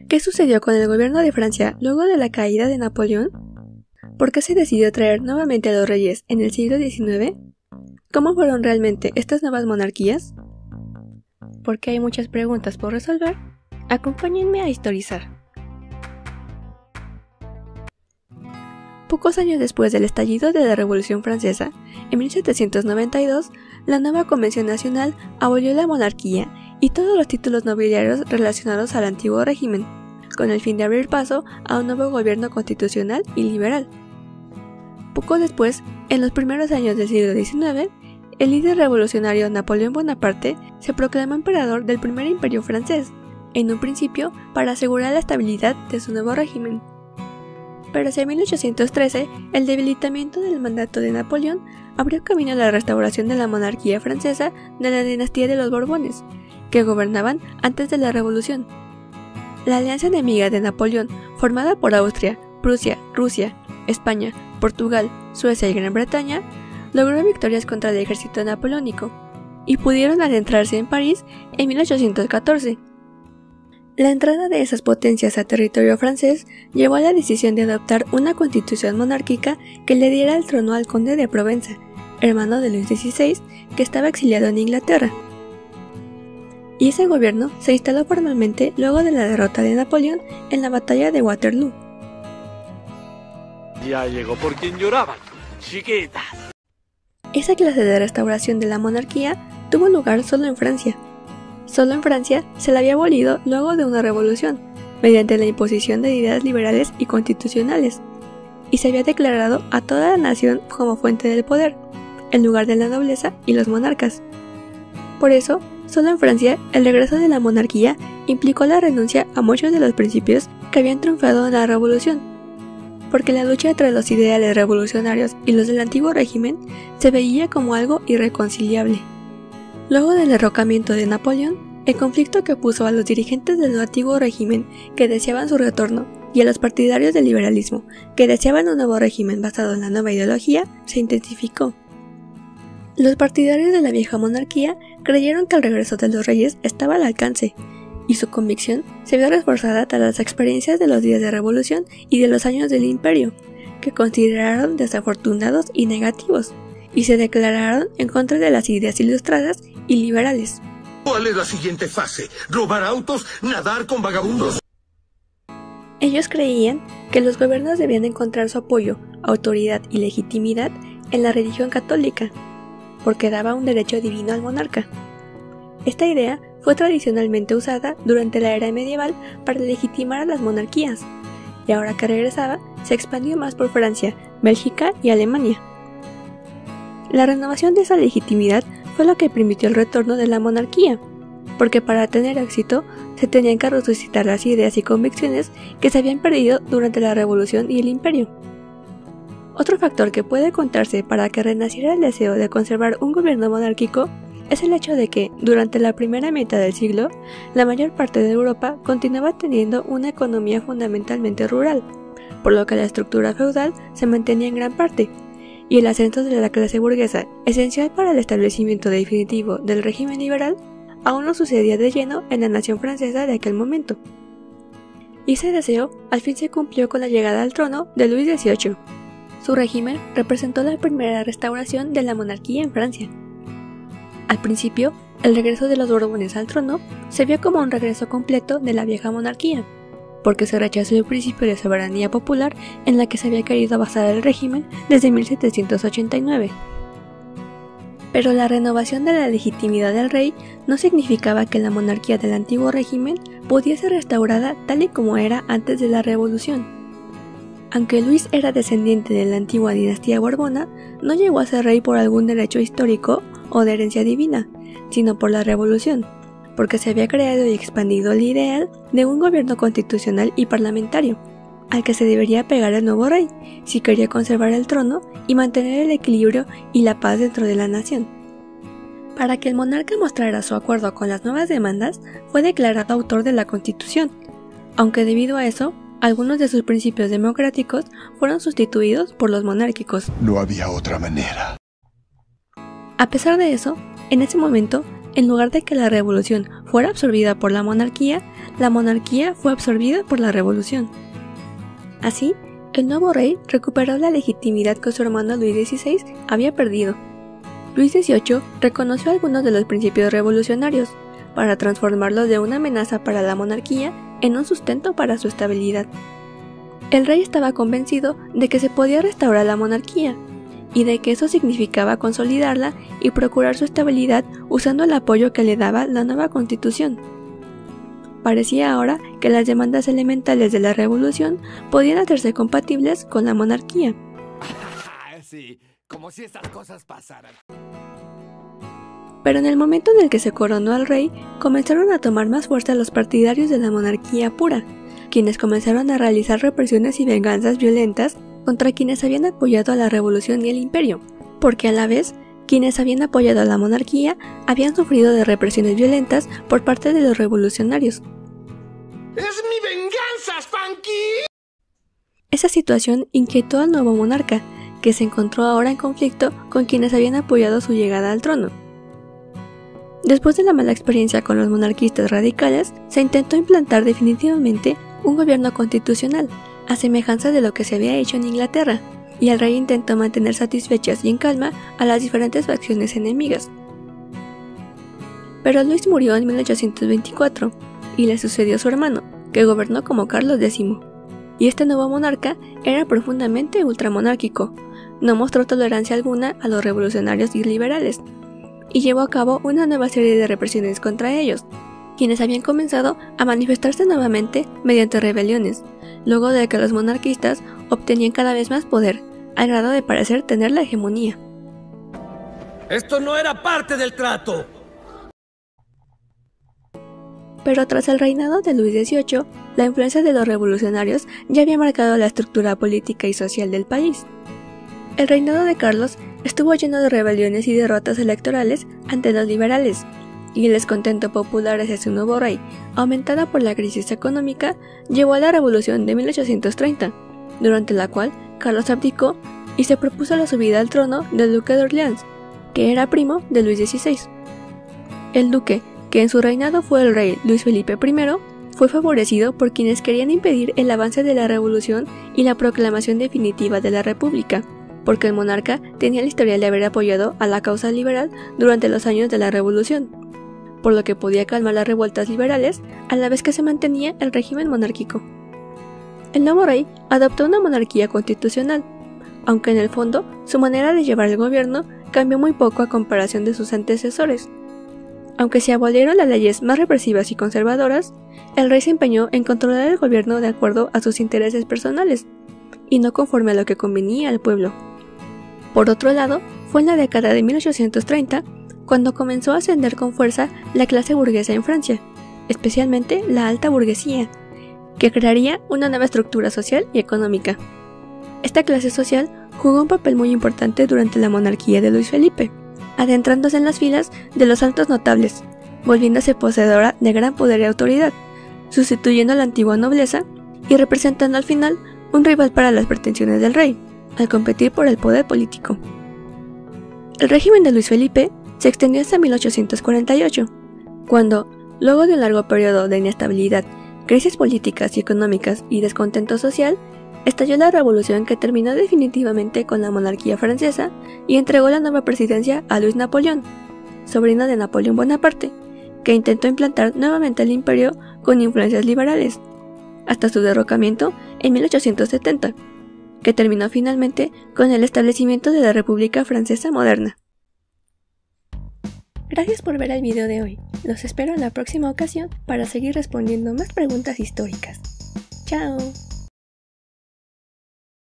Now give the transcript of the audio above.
¿Qué sucedió con el gobierno de Francia luego de la caída de Napoleón? ¿Por qué se decidió traer nuevamente a los reyes en el siglo XIX? ¿Cómo fueron realmente estas nuevas monarquías? Porque hay muchas preguntas por resolver, acompáñenme a historizar. Pocos años después del estallido de la Revolución Francesa, en 1792, la nueva Convención Nacional abolió la monarquía y todos los títulos nobiliarios relacionados al antiguo régimen, con el fin de abrir paso a un nuevo gobierno constitucional y liberal. Poco después, en los primeros años del siglo XIX, el líder revolucionario Napoleón Bonaparte se proclamó emperador del primer imperio francés, en un principio para asegurar la estabilidad de su nuevo régimen. Pero hacia 1813, el debilitamiento del mandato de Napoleón abrió camino a la restauración de la monarquía francesa de la dinastía de los Borbones, que gobernaban antes de la Revolución. La alianza enemiga de Napoleón, formada por Austria, Prusia, Rusia, España, Portugal, Suecia y Gran Bretaña, logró victorias contra el ejército napoleónico, y pudieron adentrarse en París en 1814. La entrada de esas potencias a territorio francés llevó a la decisión de adoptar una constitución monárquica que le diera el trono al conde de Provenza, hermano de Luis XVI, que estaba exiliado en Inglaterra. Y ese gobierno se instaló formalmente luego de la derrota de Napoleón en la batalla de Waterloo. Ya llegó por quien lloraban, chiquitas. Esa clase de restauración de la monarquía tuvo lugar solo en Francia. Solo en Francia se la había abolido luego de una revolución, mediante la imposición de ideas liberales y constitucionales, y se había declarado a toda la nación como fuente del poder, en lugar de la nobleza y los monarcas. Por eso, solo en Francia el regreso de la monarquía implicó la renuncia a muchos de los principios que habían triunfado en la revolución, porque la lucha entre los ideales revolucionarios y los del antiguo régimen se veía como algo irreconciliable. Luego del derrocamiento de Napoleón, el conflicto que opuso a los dirigentes del antiguo régimen que deseaban su retorno y a los partidarios del liberalismo que deseaban un nuevo régimen basado en la nueva ideología se intensificó. Los partidarios de la vieja monarquía creyeron que el regreso de los reyes estaba al alcance, y su convicción se vio reforzada tras las experiencias de los días de revolución y de los años del imperio, que consideraron desafortunados y negativos, y se declararon en contra de las ideas ilustradas y liberales. ¿Cuál es la siguiente fase? ¿Robar autos? ¿Nadar con vagabundos? Ellos creían que los gobiernos debían encontrar su apoyo, autoridad y legitimidad en la religión católica, porque daba un derecho divino al monarca. Esta idea fue tradicionalmente usada durante la era medieval para legitimar a las monarquías, y ahora que regresaba, se expandió más por Francia, Bélgica y Alemania. La renovación de esa legitimidad fue lo que permitió el retorno de la monarquía, porque para tener éxito se tenían que resucitar las ideas y convicciones que se habían perdido durante la Revolución y el Imperio. Otro factor que puede contarse para que renaciera el deseo de conservar un gobierno monárquico es el hecho de que, durante la primera mitad del siglo, la mayor parte de Europa continuaba teniendo una economía fundamentalmente rural, por lo que la estructura feudal se mantenía en gran parte, y el ascenso de la clase burguesa, esencial para el establecimiento definitivo del régimen liberal, aún no sucedía de lleno en la nación francesa de aquel momento. Y ese deseo al fin se cumplió con la llegada al trono de Luis XVIII. Su régimen representó la primera restauración de la monarquía en Francia. Al principio, el regreso de los Borbones al trono se vio como un regreso completo de la vieja monarquía, porque se rechazó el principio de soberanía popular en la que se había querido basar el régimen desde 1789. Pero la renovación de la legitimidad del rey no significaba que la monarquía del antiguo régimen pudiese ser restaurada tal y como era antes de la Revolución. Aunque Luis era descendiente de la antigua dinastía borbona, no llegó a ser rey por algún derecho histórico o de herencia divina, sino por la Revolución, porque se había creado y expandido el ideal de un gobierno constitucional y parlamentario, al que se debería pegar el nuevo rey, si quería conservar el trono y mantener el equilibrio y la paz dentro de la nación. Para que el monarca mostrara su acuerdo con las nuevas demandas, fue declarado autor de la Constitución, aunque debido a eso, algunos de sus principios democráticos fueron sustituidos por los monárquicos. No había otra manera. A pesar de eso, en ese momento, en lugar de que la revolución fuera absorbida por la monarquía, la monarquía fue absorbida por la revolución. Así, el nuevo rey recuperó la legitimidad que su hermano Luis XVI había perdido. Luis XVIII reconoció algunos de los principios revolucionarios, para transformarlos de una amenaza para la monarquía en un sustento para su estabilidad. El rey estaba convencido de que se podía restaurar la monarquía, y de que eso significaba consolidarla y procurar su estabilidad usando el apoyo que le daba la nueva constitución. Parecía ahora que las demandas elementales de la revolución podían hacerse compatibles con la monarquía. Sí, como si estas cosas pasaran. Pero en el momento en el que se coronó al rey, comenzaron a tomar más fuerza los partidarios de la monarquía pura, quienes comenzaron a realizar represiones y venganzas violentas contra quienes habían apoyado a la revolución y el imperio, porque a la vez, quienes habían apoyado a la monarquía habían sufrido de represiones violentas por parte de los revolucionarios. ¡Es mi venganza, Spanky! Esa situación inquietó al nuevo monarca, que se encontró ahora en conflicto con quienes habían apoyado su llegada al trono. Después de la mala experiencia con los monarquistas radicales, se intentó implantar definitivamente un gobierno constitucional, a semejanza de lo que se había hecho en Inglaterra, y el rey intentó mantener satisfechas y en calma a las diferentes facciones enemigas. Pero Luis murió en 1824, y le sucedió su hermano, que gobernó como Carlos X, y este nuevo monarca era profundamente ultramonárquico, no mostró tolerancia alguna a los revolucionarios y liberales, y llevó a cabo una nueva serie de represiones contra ellos, quienes habían comenzado a manifestarse nuevamente mediante rebeliones, luego de que los monarquistas obtenían cada vez más poder, al grado de parecer tener la hegemonía. ¡Esto no era parte del trato! Pero tras el reinado de Luis XVIII, la influencia de los revolucionarios ya había marcado la estructura política y social del país. El reinado de Carlos estuvo lleno de rebeliones y derrotas electorales ante los liberales, y el descontento popular hacia su nuevo rey, aumentada por la crisis económica, llevó a la Revolución de 1830, durante la cual Carlos abdicó y se propuso la subida al trono del duque de Orleans, que era primo de Luis XVI. El duque, que en su reinado fue el rey Luis Felipe I, fue favorecido por quienes querían impedir el avance de la revolución y la proclamación definitiva de la república, porque el monarca tenía el historial de haber apoyado a la causa liberal durante los años de la revolución, por lo que podía calmar las revueltas liberales a la vez que se mantenía el régimen monárquico. El nuevo rey adoptó una monarquía constitucional, aunque en el fondo su manera de llevar el gobierno cambió muy poco a comparación de sus antecesores. Aunque se abolieron las leyes más represivas y conservadoras, el rey se empeñó en controlar el gobierno de acuerdo a sus intereses personales, y no conforme a lo que convenía al pueblo. Por otro lado, fue en la década de 1830 cuando comenzó a ascender con fuerza la clase burguesa en Francia, especialmente la alta burguesía, que crearía una nueva estructura social y económica. Esta clase social jugó un papel muy importante durante la monarquía de Luis Felipe, adentrándose en las filas de los altos notables, volviéndose poseedora de gran poder y autoridad, sustituyendo a la antigua nobleza y representando al final un rival para las pretensiones del rey, al competir por el poder político. El régimen de Luis Felipe se extendió hasta 1848, cuando, luego de un largo periodo de inestabilidad, crisis políticas y económicas y descontento social, estalló la revolución que terminó definitivamente con la monarquía francesa y entregó la nueva presidencia a Luis Napoleón, sobrino de Napoleón Bonaparte, que intentó implantar nuevamente el imperio con influencias liberales, hasta su derrocamiento en 1870, que terminó finalmente con el establecimiento de la República Francesa moderna. Gracias por ver el video de hoy. Los espero en la próxima ocasión para seguir respondiendo más preguntas históricas. ¡Chao!